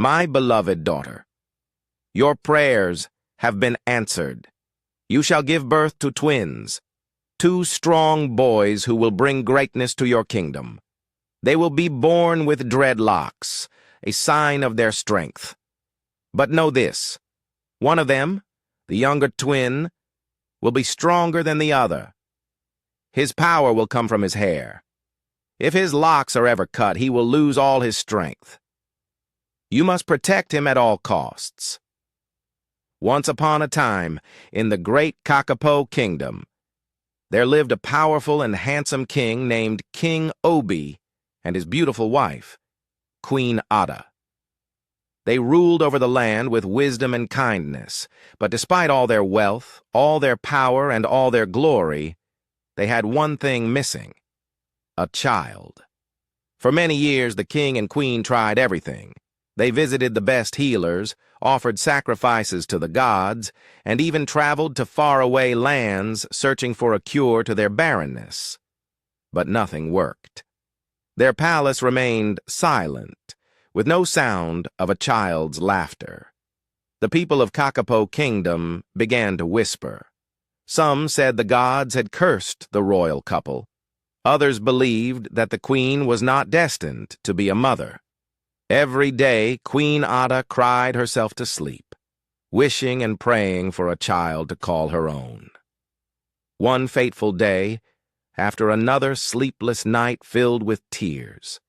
My beloved daughter, your prayers have been answered. You shall give birth to twins, two strong boys who will bring greatness to your kingdom. They will be born with dreadlocks, a sign of their strength. But know this, one of them, the younger twin, will be stronger than the other. His power will come from his hair. If his locks are ever cut, he will lose all his strength. You must protect him at all costs. Once upon a time, in the great Kakapo Kingdom, there lived a powerful and handsome king named King Obi and his beautiful wife, Queen Adah. They ruled over the land with wisdom and kindness, but despite all their wealth, all their power, and all their glory, they had one thing missing: a child. For many years, the king and queen tried everything. They visited the best healers, offered sacrifices to the gods, and even traveled to faraway lands searching for a cure to their barrenness. But nothing worked. Their palace remained silent, with no sound of a child's laughter. The people of Kakapo Kingdom began to whisper. Some said the gods had cursed the royal couple. Others believed that the queen was not destined to be a mother. Every day, Queen Adah cried herself to sleep, wishing and praying for a child to call her own. One fateful day, after another sleepless night filled with tears,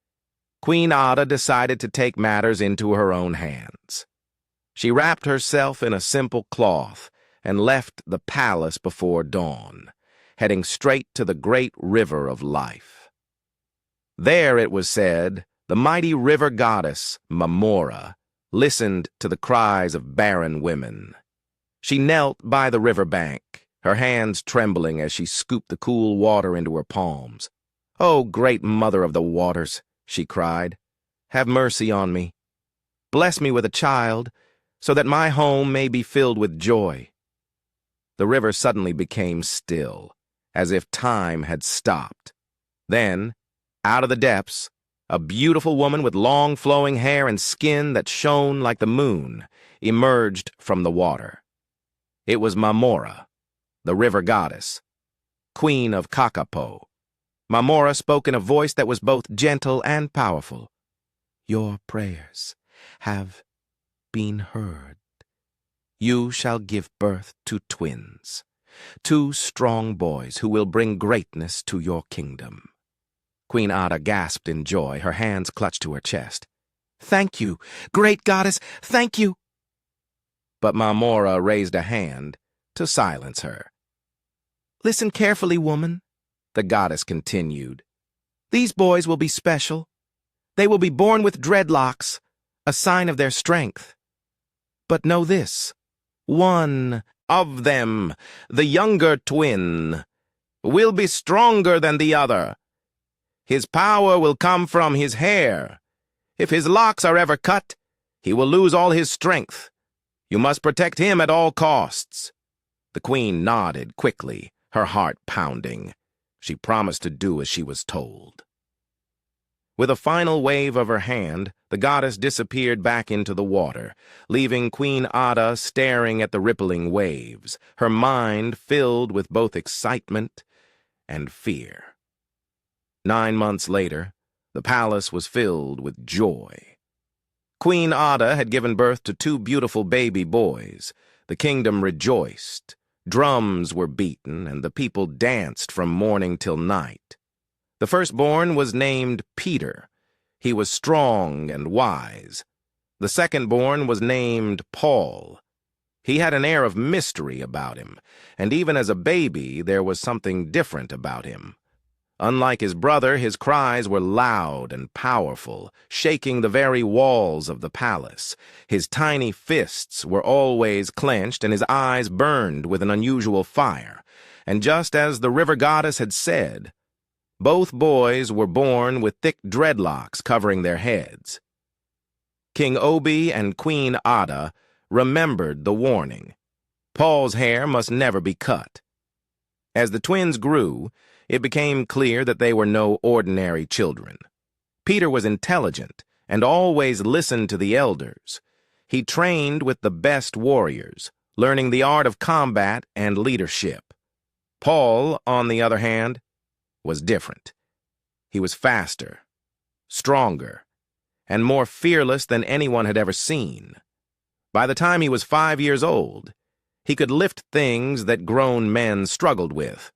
Queen Adah decided to take matters into her own hands. She wrapped herself in a simple cloth and left the palace before dawn, heading straight to the great river of life. There, it was said, the mighty river goddess, Mamora, listened to the cries of barren women. She knelt by the river bank, her hands trembling as she scooped the cool water into her palms. "Oh, great mother of the waters," she cried, "have mercy on me. Bless me with a child, so that my home may be filled with joy." The river suddenly became still, as if time had stopped. Then, out of the depths, a beautiful woman with long flowing hair and skin that shone like the moon emerged from the water. It was Mamora, the river goddess, queen of Kakapo. Mamora spoke in a voice that was both gentle and powerful. "Your prayers have been heard. You shall give birth to twins, two strong boys who will bring greatness to your kingdom." Queen Adah gasped in joy, her hands clutched to her chest. "Thank you, great goddess, thank you!" But Mamora raised a hand to silence her. "Listen carefully, woman," the goddess continued. "These boys will be special. They will be born with dreadlocks, a sign of their strength. But know this, one of them, the younger twin, will be stronger than the other. His power will come from his hair. If his locks are ever cut, he will lose all his strength. You must protect him at all costs." The queen nodded quickly, her heart pounding. She promised to do as she was told. With a final wave of her hand, the goddess disappeared back into the water, leaving Queen Adah staring at the rippling waves, her mind filled with both excitement and fear. 9 months later, the palace was filled with joy. Queen Adah had given birth to 2 beautiful baby boys. The kingdom rejoiced. Drums were beaten, and the people danced from morning till night. The firstborn was named Peter. He was strong and wise. The secondborn was named Paul. He had an air of mystery about him, and even as a baby there was something different about him. Unlike his brother, his cries were loud and powerful, shaking the very walls of the palace. His tiny fists were always clenched, and his eyes burned with an unusual fire. And just as the river goddess had said, both boys were born with thick dreadlocks covering their heads. King Obi and Queen Adah remembered the warning. Paul's hair must never be cut. As the twins grew, it became clear that they were no ordinary children. Peter was intelligent and always listened to the elders. He trained with the best warriors, learning the art of combat and leadership. Paul, on the other hand, was different. He was faster, stronger, and more fearless than anyone had ever seen. By the time he was 5 years old, he could lift things that grown men struggled with.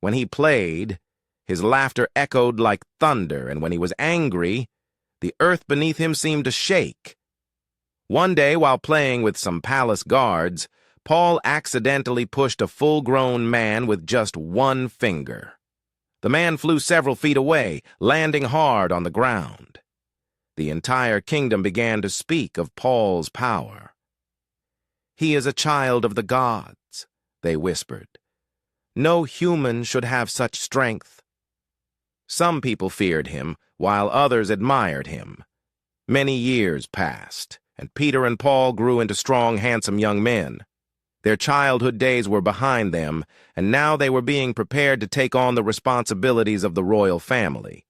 When he played, his laughter echoed like thunder, and when he was angry, the earth beneath him seemed to shake. One day, while playing with some palace guards, Paul accidentally pushed a full-grown man with just one finger. The man flew several feet away, landing hard on the ground. The entire kingdom began to speak of Paul's power. "He is a child of the gods," they whispered. "No human should have such strength." Some people feared him, while others admired him. Many years passed, and Peter and Paul grew into strong, handsome young men. Their childhood days were behind them, and now they were being prepared to take on the responsibilities of the royal family.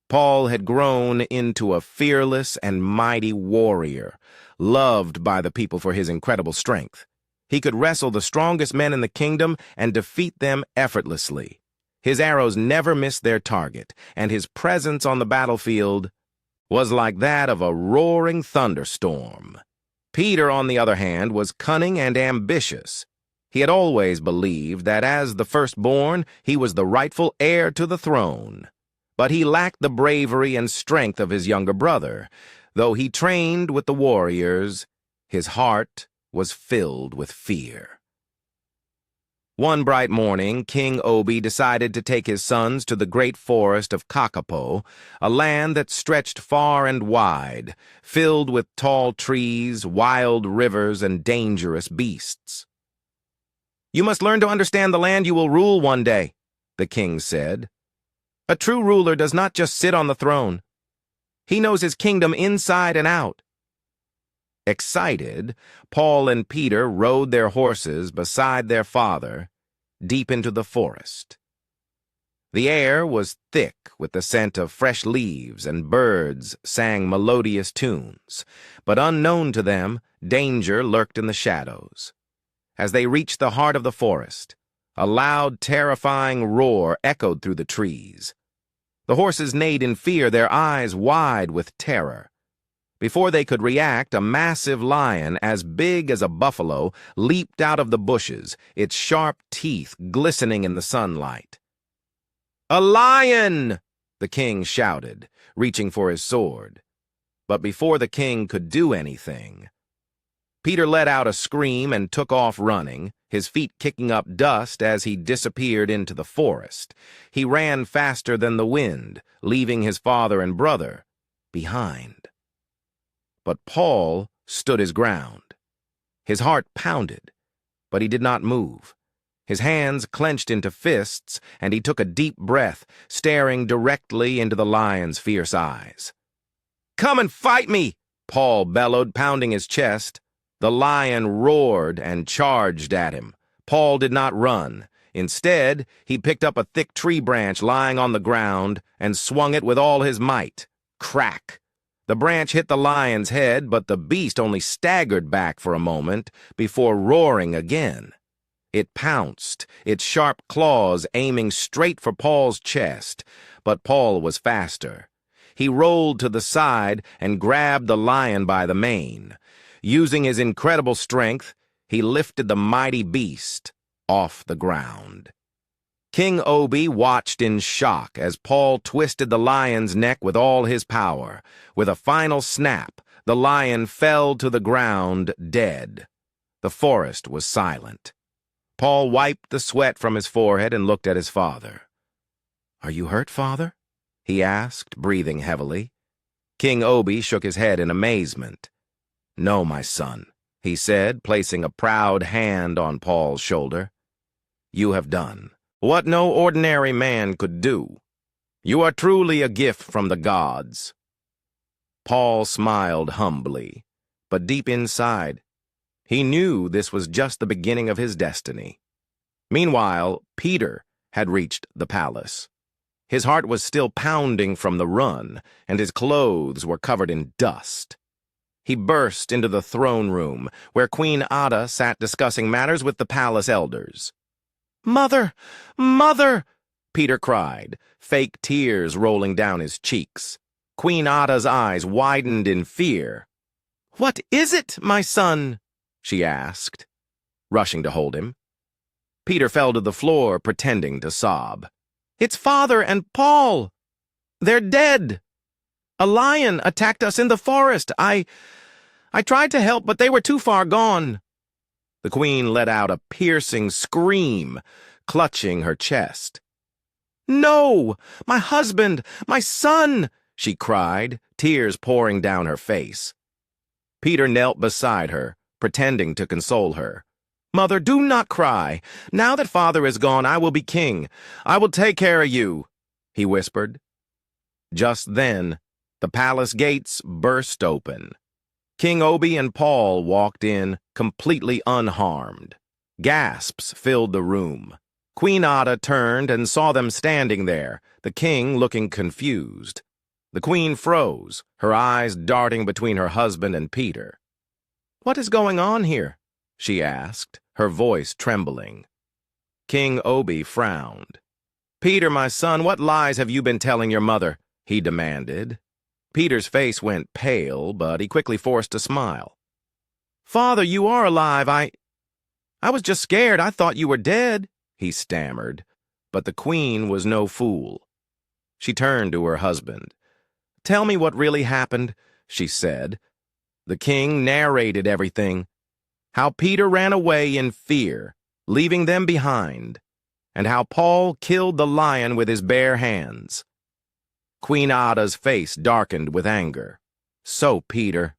Paul had grown into a fearless and mighty warrior, loved by the people for his incredible strength. He could wrestle the strongest men in the kingdom and defeat them effortlessly. His arrows never missed their target, and his presence on the battlefield was like that of a roaring thunderstorm. Peter, on the other hand, was cunning and ambitious. He had always believed that as the firstborn, he was the rightful heir to the throne. But he lacked the bravery and strength of his younger brother. Though he trained with the warriors, his heart was filled with fear. One bright morning, King Obi decided to take his sons to the great forest of Kakapo, a land that stretched far and wide, filled with tall trees, wild rivers, and dangerous beasts. "You must learn to understand the land you will rule one day," the king said. "A true ruler does not just sit on the throne. He knows his kingdom inside and out." Excited, Paul and Peter rode their horses beside their father deep into the forest. The air was thick with the scent of fresh leaves, and birds sang melodious tunes, but unknown to them, danger lurked in the shadows. As they reached the heart of the forest, a loud, terrifying roar echoed through the trees. The horses neighed in fear, their eyes wide with terror. Before they could react, a massive lion, as big as a buffalo, leaped out of the bushes, its sharp teeth glistening in the sunlight. "A lion!" the king shouted, reaching for his sword. But before the king could do anything, Peter let out a scream and took off running, his feet kicking up dust as he disappeared into the forest. He ran faster than the wind, leaving his father and brother behind. But Paul stood his ground. His heart pounded, but he did not move. His hands clenched into fists, and he took a deep breath, staring directly into the lion's fierce eyes. "Come and fight me!" Paul bellowed, pounding his chest. The lion roared and charged at him. Paul did not run. Instead, he picked up a thick tree branch lying on the ground and swung it with all his might. Crack! The branch hit the lion's head, but the beast only staggered back for a moment before roaring again. It pounced, its sharp claws aiming straight for Paul's chest, but Paul was faster. He rolled to the side and grabbed the lion by the mane. Using his incredible strength, he lifted the mighty beast off the ground. King Obi watched in shock as Paul twisted the lion's neck with all his power. With a final snap, the lion fell to the ground dead. The forest was silent. Paul wiped the sweat from his forehead and looked at his father. "Are you hurt, father?" he asked, breathing heavily. King Obi shook his head in amazement. "No, my son," he said, placing a proud hand on Paul's shoulder. "You have done what no ordinary man could do. You are truly a gift from the gods." Paul smiled humbly, but deep inside, he knew this was just the beginning of his destiny. Meanwhile, Peter had reached the palace. His heart was still pounding from the run, and his clothes were covered in dust. He burst into the throne room, where Queen Adah sat discussing matters with the palace elders. "Mother! Mother!" Peter cried, fake tears rolling down his cheeks. Queen Adah's eyes widened in fear. "What is it, my son?" she asked, rushing to hold him. Peter fell to the floor, pretending to sob. "It's Father and Paul. They're dead. A lion attacked us in the forest. I tried to help, but they were too far gone." The queen let out a piercing scream, clutching her chest. "No! My husband! My son!" she cried, tears pouring down her face. Peter knelt beside her, pretending to console her. "Mother, do not cry. Now that Father is gone, I will be king. I will take care of you," he whispered. Just then, the palace gates burst open. King Obi and Paul walked in, completely unharmed. Gasps filled the room. Queen Adah turned and saw them standing there, the king looking confused. The queen froze, her eyes darting between her husband and Peter. "What is going on here?" she asked, her voice trembling. King Obi frowned. "Peter, my son, what lies have you been telling your mother?" he demanded. Peter's face went pale, but he quickly forced a smile. "Father, you are alive. I was just scared. I thought you were dead," he stammered. But the queen was no fool. She turned to her husband. "Tell me what really happened," she said. The king narrated everything. How Peter ran away in fear, leaving them behind, and how Paul killed the lion with his bare hands. Queen Adah's face darkened with anger. "So, Peter,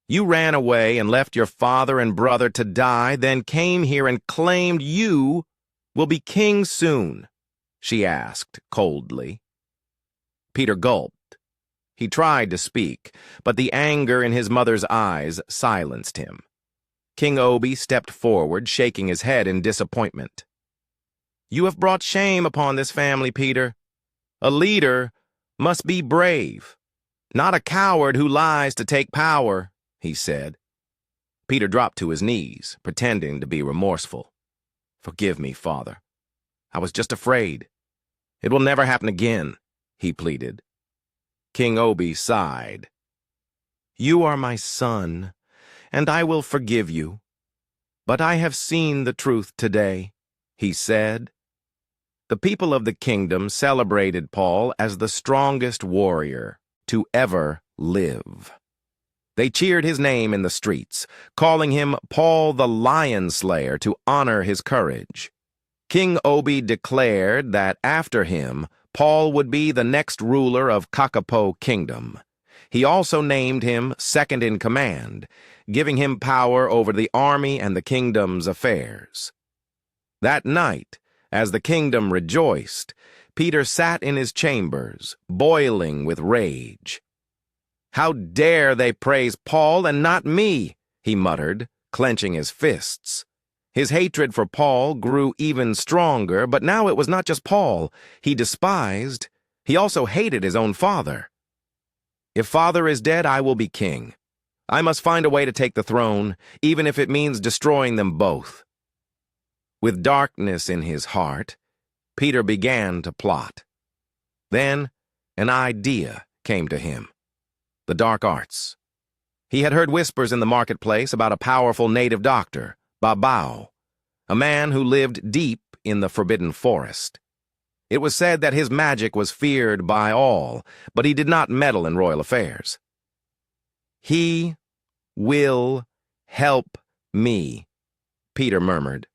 you ran away and left your father and brother to die, then came here and claimed you will be king soon?" she asked coldly. Peter gulped. He tried to speak, but the anger in his mother's eyes silenced him. King Obi stepped forward, shaking his head in disappointment. "You have brought shame upon this family, Peter. A leader must be brave, not a coward who lies to take power," he said. Peter dropped to his knees, pretending to be remorseful. "Forgive me, Father. I was just afraid. It will never happen again," he pleaded. King Obi sighed. "You are my son, and I will forgive you. But I have seen the truth today," he said. The people of the kingdom celebrated Paul as the strongest warrior to ever live. They cheered his name in the streets, calling him Paul the Lion Slayer to honor his courage. King Obi declared that after him, Paul would be the next ruler of Kakapo Kingdom. He also named him second in command, giving him power over the army and the kingdom's affairs. That night, as the kingdom rejoiced, Peter sat in his chambers, boiling with rage. "How dare they praise Paul and not me?" he muttered, clenching his fists. His hatred for Paul grew even stronger, but now it was not just Paul he despised. He also hated his own father. "If Father is dead, I will be king. I must find a way to take the throne, even if it means destroying them both." With darkness in his heart, Peter began to plot. Then an idea came to him: the dark arts. He had heard whispers in the marketplace about a powerful native doctor, Babao, a man who lived deep in the forbidden forest. It was said that his magic was feared by all, but he did not meddle in royal affairs. "He will help me," Peter murmured.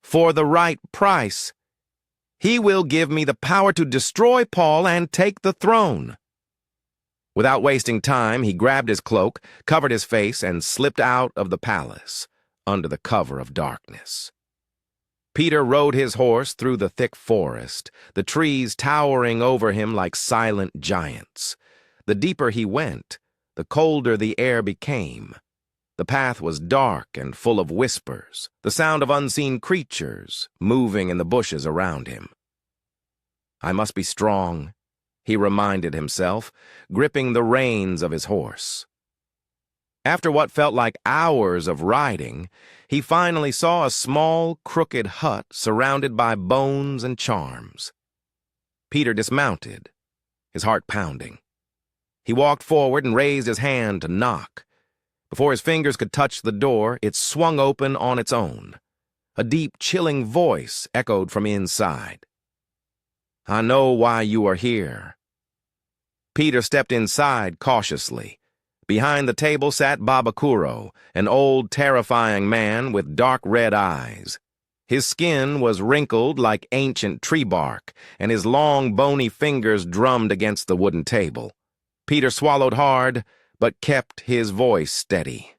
"For the right price. He will give me the power to destroy Paul and take the throne." Without wasting time, he grabbed his cloak, covered his face, and slipped out of the palace under the cover of darkness. Peter rode his horse through the thick forest, the trees towering over him like silent giants. The deeper he went, the colder the air became. The path was dark and full of whispers, the sound of unseen creatures moving in the bushes around him. I must be strong, he reminded himself, gripping the reins of his horse. After what felt like hours of riding, he finally saw a small, crooked hut surrounded by bones and charms. Peter dismounted, his heart pounding. He walked forward and raised his hand to knock. Before his fingers could touch the door, it swung open on its own. A deep, chilling voice echoed from inside. "I know why you are here." Peter stepped inside cautiously. Behind the table sat Babakuro, an old, terrifying man with dark red eyes. His skin was wrinkled like ancient tree bark, and his long, bony fingers drummed against the wooden table. Peter swallowed hard, but kept his voice steady.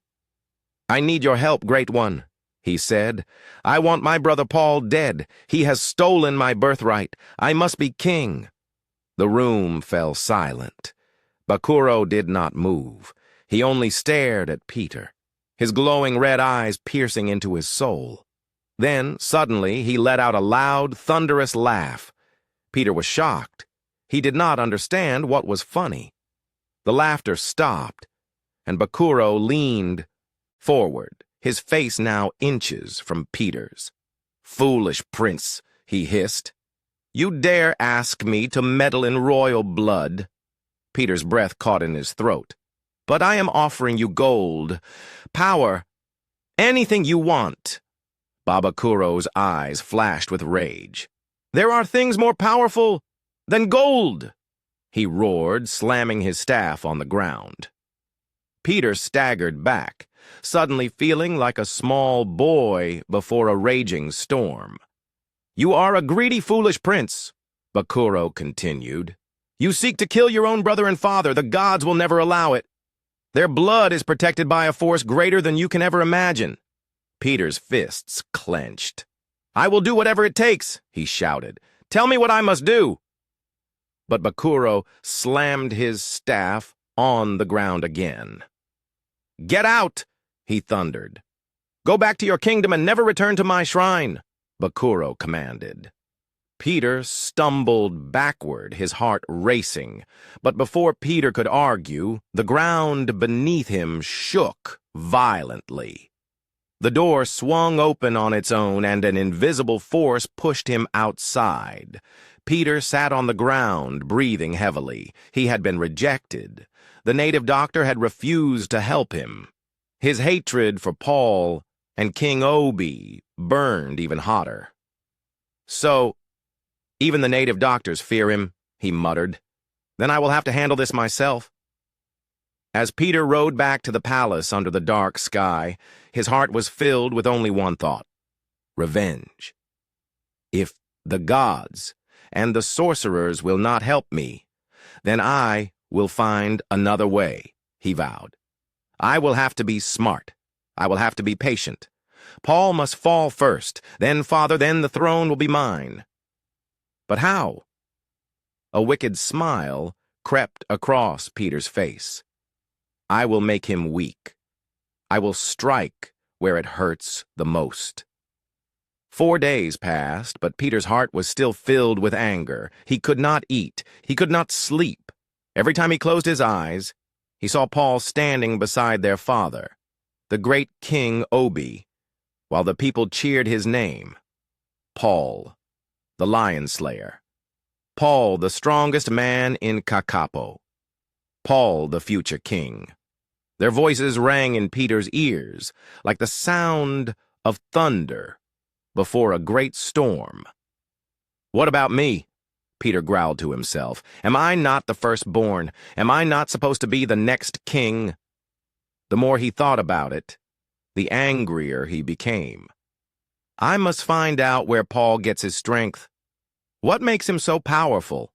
"I need your help, Great One," he said. "I want my brother Paul dead. He has stolen my birthright. I must be king." The room fell silent. Bakuro did not move. He only stared at Peter, his glowing red eyes piercing into his soul. Then, suddenly, he let out a loud, thunderous laugh. Peter was shocked. He did not understand what was funny. The laughter stopped, and Bakuro leaned forward, his face now inches from Peter's. "Foolish prince," he hissed. "You dare ask me to meddle in royal blood?" Peter's breath caught in his throat. "But I am offering you gold, power, anything you want." Babakuro's eyes flashed with rage. "There are things more powerful than gold!" he roared, slamming his staff on the ground. Peter staggered back, suddenly feeling like a small boy before a raging storm. "You are a greedy, foolish prince," Bakuro continued. "You seek to kill your own brother and father. The gods will never allow it. Their blood is protected by a force greater than you can ever imagine." Peter's fists clenched. "I will do whatever it takes," he shouted. "Tell me what I must do." But Bakuro slammed his staff on the ground again. "Get out!" he thundered. "Go back to your kingdom and never return to my shrine," Bakuro commanded. Peter stumbled backward, his heart racing. But before Peter could argue, the ground beneath him shook violently. The door swung open on its own, and an invisible force pushed him outside. Peter sat on the ground, breathing heavily. He had been rejected. The native doctor had refused to help him. His hatred for Paul and King Obi burned even hotter. "So, even the native doctors fear him," he muttered. "Then I will have to handle this myself." As Peter rode back to the palace under the dark sky, his heart was filled with only one thought: revenge. If the gods and the sorcerers will not help me, then I will find another way, he vowed. I will have to be smart. I will have to be patient. Paul must fall first, then father, then the throne will be mine. But how? A wicked smile crept across Peter's face. I will make him weak. I will strike where it hurts the most. 4 days passed, but Peter's heart was still filled with anger. He could not eat. He could not sleep. Every time he closed his eyes, he saw Paul standing beside their father, the great King Obi, while the people cheered his name. Paul, the lion slayer. Paul, the strongest man in Kakapo. Paul, the future king. Their voices rang in Peter's ears like the sound of thunder before a great storm. "What about me?" Peter growled to himself. "Am I not the firstborn? Am I not supposed to be the next king?" The more he thought about it, the angrier he became. I must find out where Paul gets his strength. What makes him so powerful?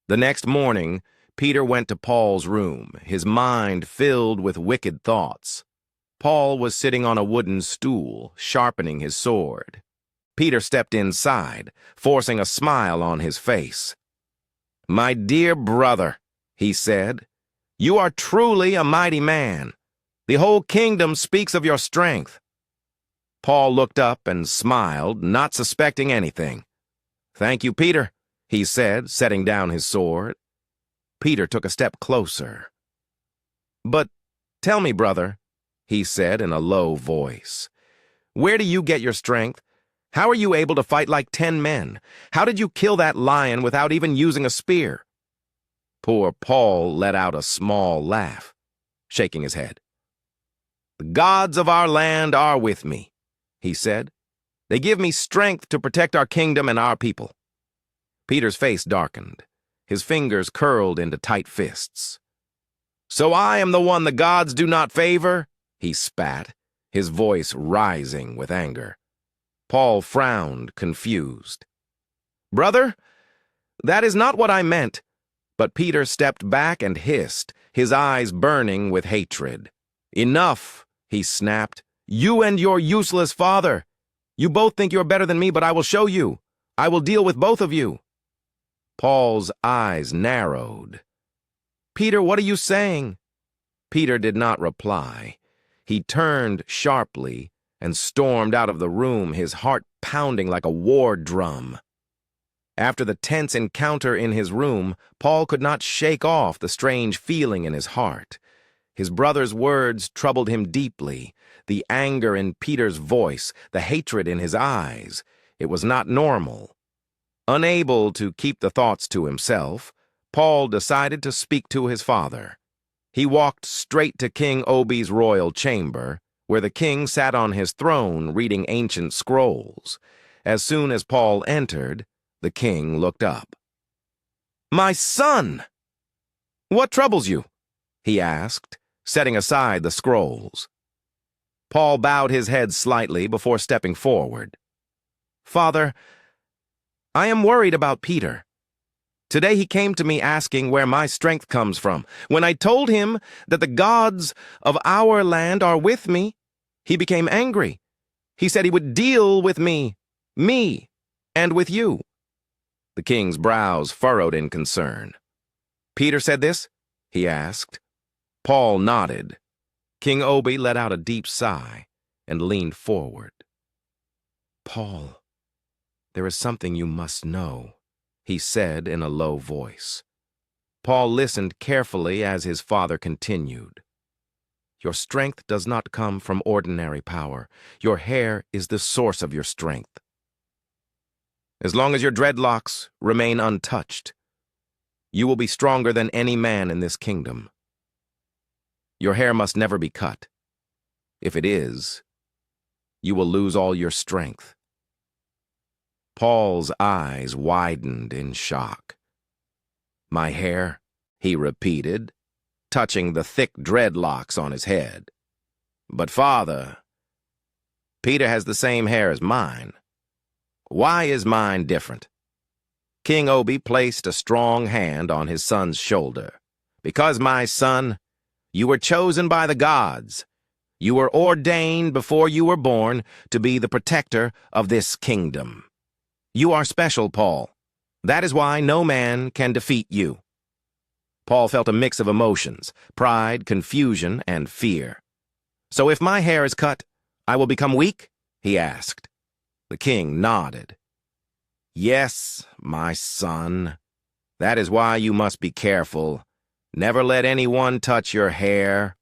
The next morning, Peter went to Paul's room, his mind filled with wicked thoughts. Paul was sitting on a wooden stool, sharpening his sword. Peter stepped inside, forcing a smile on his face. "My dear brother," he said, "you are truly a mighty man. The whole kingdom speaks of your strength." Paul looked up and smiled, not suspecting anything. "Thank you, Peter," he said, setting down his sword. Peter took a step closer. "But tell me, brother," he said in a low voice, "where do you get your strength? How are you able to fight like 10 men? How did you kill that lion without even using a spear?" Poor Paul let out a small laugh, shaking his head. "The gods of our land are with me," he said. "They give me strength to protect our kingdom and our people." Peter's face darkened. His fingers curled into tight fists. "So I am the one the gods do not favor?" he spat, his voice rising with anger. Paul frowned, confused. "Brother, that is not what I meant." But Peter stepped back and hissed, his eyes burning with hatred. "Enough," he snapped. "You and your useless father. You both think you're better than me, but I will show you. I will deal with both of you." Paul's eyes narrowed. "Peter, what are you saying?" Peter did not reply. He turned sharply and stormed out of the room, his heart pounding like a war drum. After the tense encounter in his room, Paul could not shake off the strange feeling in his heart. His brother's words troubled him deeply, the anger in Peter's voice, the hatred in his eyes. It was not normal. Unable to keep the thoughts to himself, Paul decided to speak to his father. He walked straight to King Obi's royal chamber, where the king sat on his throne reading ancient scrolls. As soon as Paul entered, the king looked up. "My son! What troubles you?" he asked, setting aside the scrolls. Paul bowed his head slightly before stepping forward. "Father, I am worried about Peter. Today he came to me asking where my strength comes from. When I told him that the gods of our land are with me, he became angry. He said he would deal with me, and with you." The king's brows furrowed in concern. "Peter said this?" he asked. Paul nodded. King Obi let out a deep sigh and leaned forward. "Paul, there is something you must know," he said in a low voice. Paul listened carefully as his father continued. "Your strength does not come from ordinary power. Your hair is the source of your strength. As long as your dreadlocks remain untouched, you will be stronger than any man in this kingdom. Your hair must never be cut. If it is, you will lose all your strength." Paul's eyes widened in shock. "My hair," he repeated, touching the thick dreadlocks on his head. "But father, Peter has the same hair as mine. Why is mine different?" King Obi placed a strong hand on his son's shoulder. "Because, my son, you were chosen by the gods. You were ordained before you were born to be the protector of this kingdom. You are special, Paul. That is why no man can defeat you." Paul felt a mix of emotions, pride, confusion, and fear. "So if my hair is cut, I will become weak?" he asked. The king nodded. "Yes, my son. That is why you must be careful. Never let anyone touch your hair."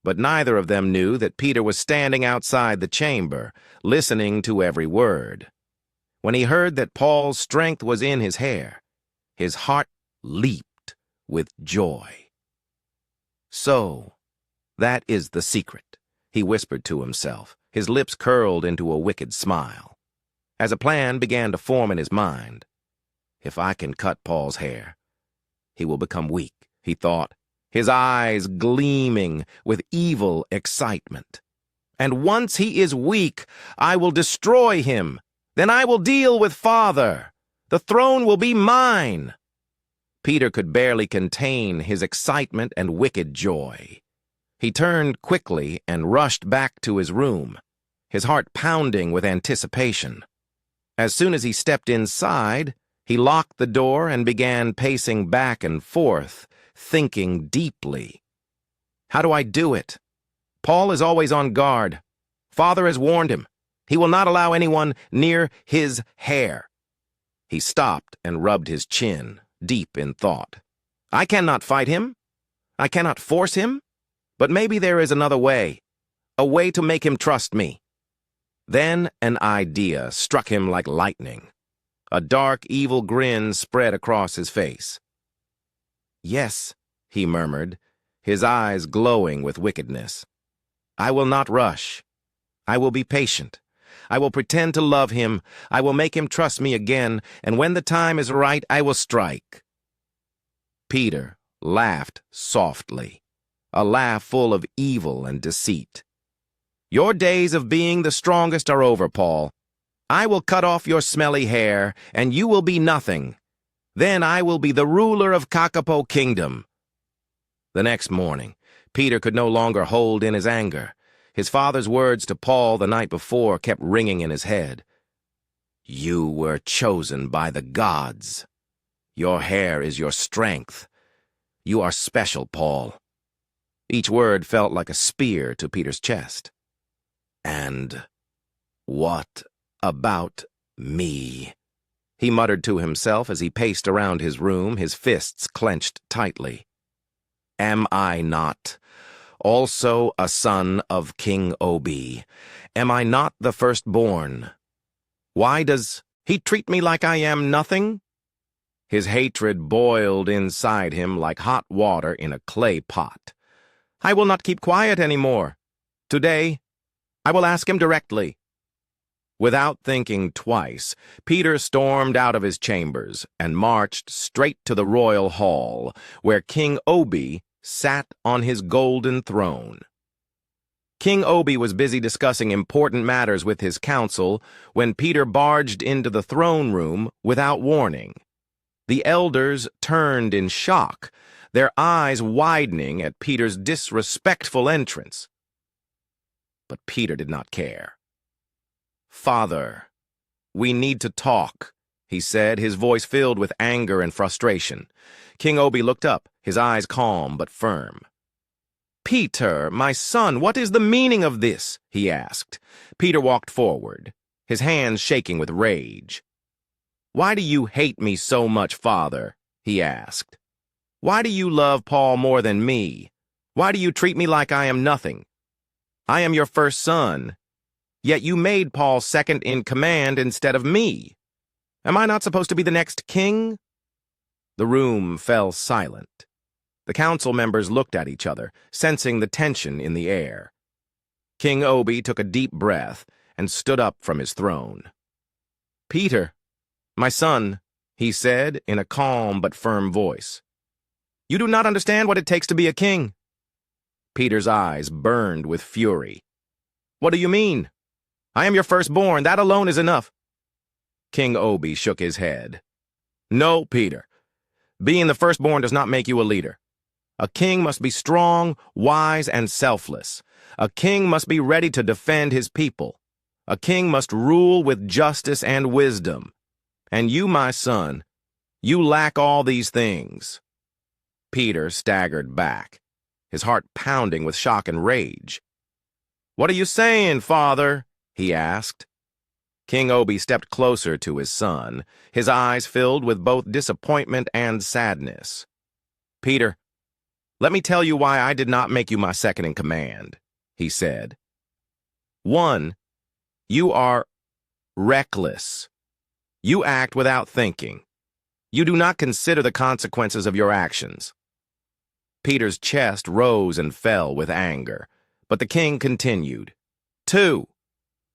But neither of them knew that Peter was standing outside the chamber, listening to every word. When he heard that Paul's strength was in his hair, his heart leaped with joy. "So, that is the secret," he whispered to himself, his lips curled into a wicked smile. As a plan began to form in his mind, "If I can cut Paul's hair, he will become weak," he thought, his eyes gleaming with evil excitement. "And once he is weak, I will destroy him. Then I will deal with father. The throne will be mine." Peter could barely contain his excitement and wicked joy. He turned quickly and rushed back to his room, his heart pounding with anticipation. As soon as he stepped inside, he locked the door and began pacing back and forth, thinking deeply. "How do I do it? Paul is always on guard. Father has warned him. He will not allow anyone near his hair." He stopped and rubbed his chin, deep in thought. I cannot fight him. I cannot force him. But maybe there is another way. A way to make him trust me. Then an idea struck him like lightning. A dark, evil grin spread across his face. Yes, he murmured, his eyes glowing with wickedness. I will not rush. I will be patient. I will pretend to love him. I will make him trust me again, and when the time is right, I will strike. Peter laughed softly, a laugh full of evil and deceit. Your days of being the strongest are over, Paul. I will cut off your smelly hair, and you will be nothing. Then I will be the ruler of Kakapo Kingdom. The next morning, Peter could no longer hold in his anger. His father's words to Paul the night before kept ringing in his head. You were chosen by the gods. Your hair is your strength. You are special, Paul. Each word felt like a spear to Peter's chest. And what about me? He muttered to himself as he paced around his room, his fists clenched tightly. Am I not also a son of King Obi? Am I not the firstborn? Why does he treat me like I am nothing? His hatred boiled inside him like hot water in a clay pot. I will not keep quiet anymore. Today, I will ask him directly. Without thinking twice, Peter stormed out of his chambers and marched straight to the royal hall, where King Obi sat on his golden throne. King Obi was busy discussing important matters with his council when Peter barged into the throne room without warning. The elders turned in shock, their eyes widening at Peter's disrespectful entrance. But Peter did not care. Father, we need to talk, he said, his voice filled with anger and frustration. King Obi looked up, his eyes calm but firm. Peter, my son, what is the meaning of this? He asked. Peter walked forward, his hands shaking with rage. Why do you hate me so much, Father? He asked. Why do you love Paul more than me? Why do you treat me like I am nothing? I am your first son, yet you made Paul second in command instead of me. Am I not supposed to be the next king? The room fell silent. The council members looked at each other, sensing the tension in the air. King Obi took a deep breath and stood up from his throne. Peter, my son, he said in a calm but firm voice. You do not understand what it takes to be a king. Peter's eyes burned with fury. What do you mean? I am your firstborn. That alone is enough. King Obi shook his head. No, Peter. Being the firstborn does not make you a leader. A king must be strong, wise, and selfless. A king must be ready to defend his people. A king must rule with justice and wisdom. And you, my son, you lack all these things. Peter staggered back, his heart pounding with shock and rage. What are you saying, Father? He asked. King Obi stepped closer to his son, his eyes filled with both disappointment and sadness. Peter, let me tell you why I did not make you my second in command, he said. 1, you are reckless. You act without thinking. You do not consider the consequences of your actions. Peter's chest rose and fell with anger, but the king continued. 2,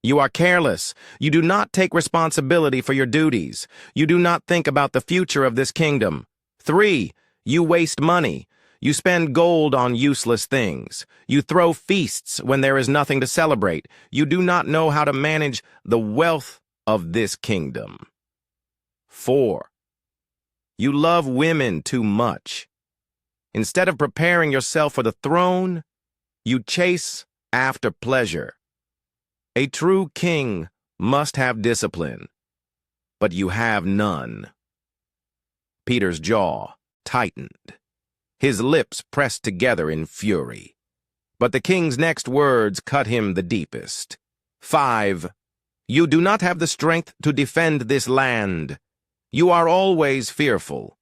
you are careless. You do not take responsibility for your duties. You do not think about the future of this kingdom. 3, you waste money. You spend gold on useless things. You throw feasts when there is nothing to celebrate. You do not know how to manage the wealth of this kingdom. 4, you love women too much. Instead of preparing yourself for the throne, you chase after pleasure. A true king must have discipline, but you have none. Peter's jaw tightened. His lips pressed together in fury. But the king's next words cut him the deepest. 5, you do not have the strength to defend this land. You are always fearful.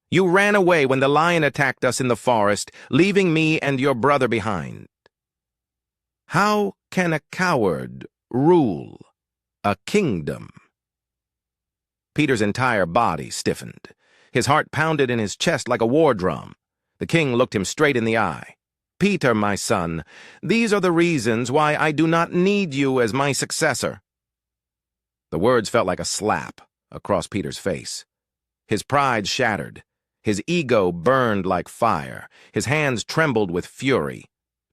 You ran away when the lion attacked us in the forest, leaving me and your brother behind. How can a coward rule a kingdom?" Peter's entire body stiffened. His heart pounded in his chest like a war drum. The king looked him straight in the eye. "Peter, my son, these are the reasons why I do not need you as my successor." The words felt like a slap across Peter's face. His pride shattered. His ego burned like fire. His hands trembled with fury.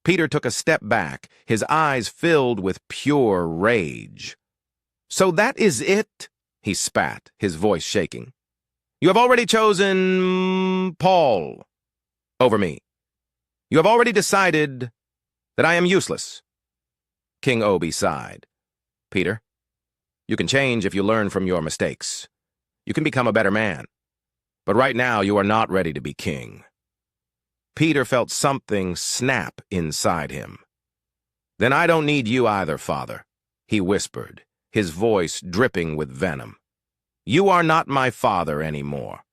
Peter took a step back, his eyes filled with pure rage. "So that is it?" he spat, his voice shaking. "You have already chosen Paul over me. You have already decided that I am useless." King Obi sighed. "Peter, you can change if you learn from your mistakes. You can become a better man. But right now you are not ready to be king." Peter felt something snap inside him. "Then I don't need you either, father," he whispered, his voice dripping with venom. "You are not my father anymore.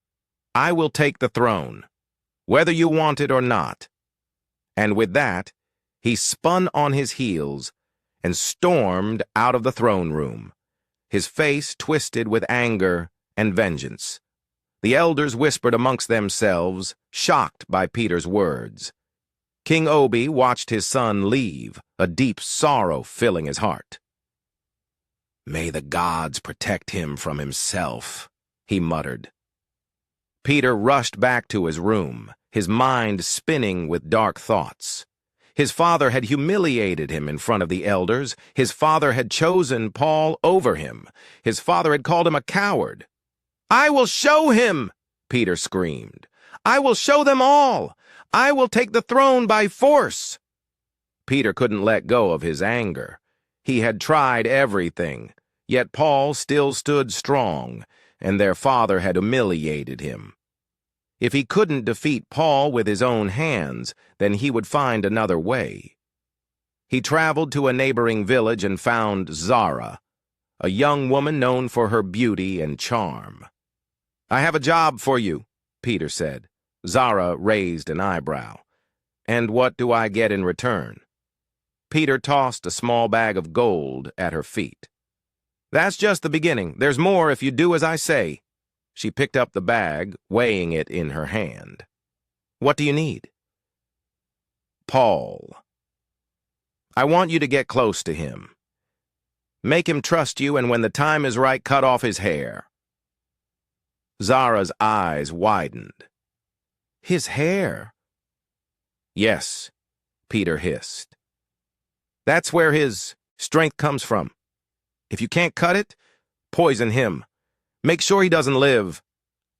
I will take the throne, whether you want it or not." And with that, he spun on his heels and stormed out of the throne room, his face twisted with anger and vengeance. The elders whispered amongst themselves, shocked by Peter's words. King Obi watched his son leave, a deep sorrow filling his heart. "May the gods protect him from himself," he muttered. Peter rushed back to his room, his mind spinning with dark thoughts. His father had humiliated him in front of the elders. His father had chosen Paul over him. His father had called him a coward. "I will show him!" Peter screamed. "I will show them all! I will take the throne by force!" Peter couldn't let go of his anger. He had tried everything, yet Paul still stood strong, and their father had humiliated him. If he couldn't defeat Paul with his own hands, then he would find another way. He traveled to a neighboring village and found Zara, a young woman known for her beauty and charm. "I have a job for you," Peter said. Zara raised an eyebrow. "And what do I get in return?" Peter tossed a small bag of gold at her feet. "That's just the beginning. There's more if you do as I say." She picked up the bag, weighing it in her hand. "What do you need?" "Paul. I want you to get close to him. Make him trust you, and when the time is right, cut off his hair." Zara's eyes widened. "His hair?" "Yes," Peter hissed. "That's where his strength comes from. If you can't cut it, poison him. Make sure he doesn't live."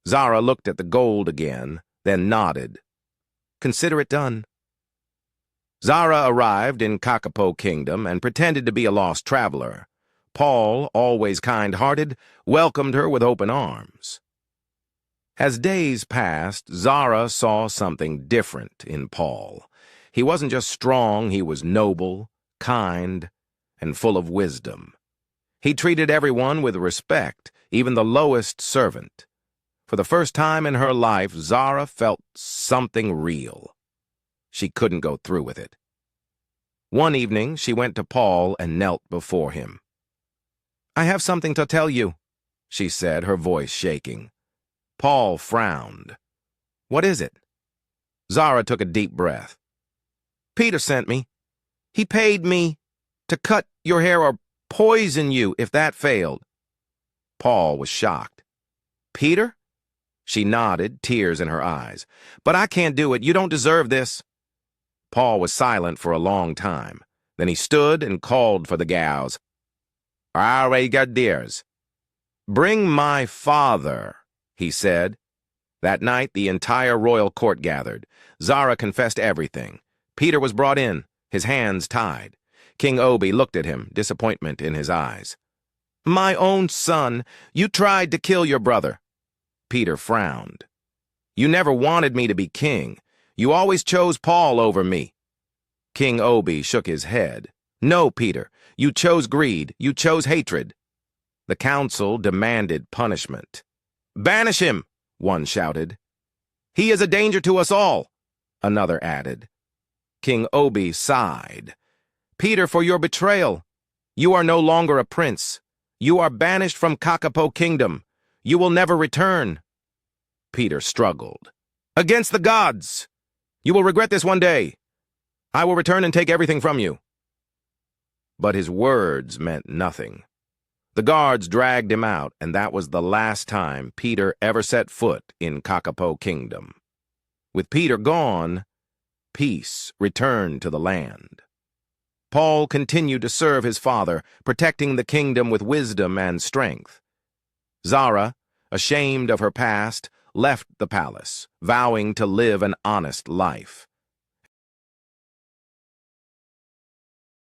Zara looked at the gold again, then nodded. "Consider it done." Zara arrived in Kakapo Kingdom and pretended to be a lost traveler. Paul, always kind-hearted, welcomed her with open arms. As days passed, Zara saw something different in Paul. He wasn't just strong, he was noble, kind, and full of wisdom. He treated everyone with respect, even the lowest servant. For the first time in her life, Zara felt something real. She couldn't go through with it. One evening, she went to Paul and knelt before him. "I have something to tell you," she said, her voice shaking. Paul frowned. "What is it?" Zara took a deep breath. "Peter sent me. He paid me to cut your hair or poison you if that failed." Paul was shocked. "Peter?" She nodded, tears in her eyes. "But I can't do it. You don't deserve this." Paul was silent for a long time. Then he stood and called for the gals. "I already got theirs." "Bring my father," he said. That night, the entire royal court gathered. Zara confessed everything. Peter was brought in, his hands tied. King Obi looked at him, disappointment in his eyes. "My own son, you tried to kill your brother." Peter frowned. "You never wanted me to be king. You always chose Paul over me." King Obi shook his head. "No, Peter, you chose greed. You chose hatred." The council demanded punishment. "Banish him," one shouted. "He is a danger to us all," another added. King Obi sighed. "Peter, for your betrayal. You are no longer a prince. You are banished from Kakapo Kingdom. You will never return." Peter struggled. "Against the gods! You will regret this one day. I will return and take everything from you." But his words meant nothing. The guards dragged him out, and that was the last time Peter ever set foot in Kakapo Kingdom. With Peter gone, peace returned to the land. Paul continued to serve his father, protecting the kingdom with wisdom and strength. Zara, ashamed of her past, left the palace, vowing to live an honest life.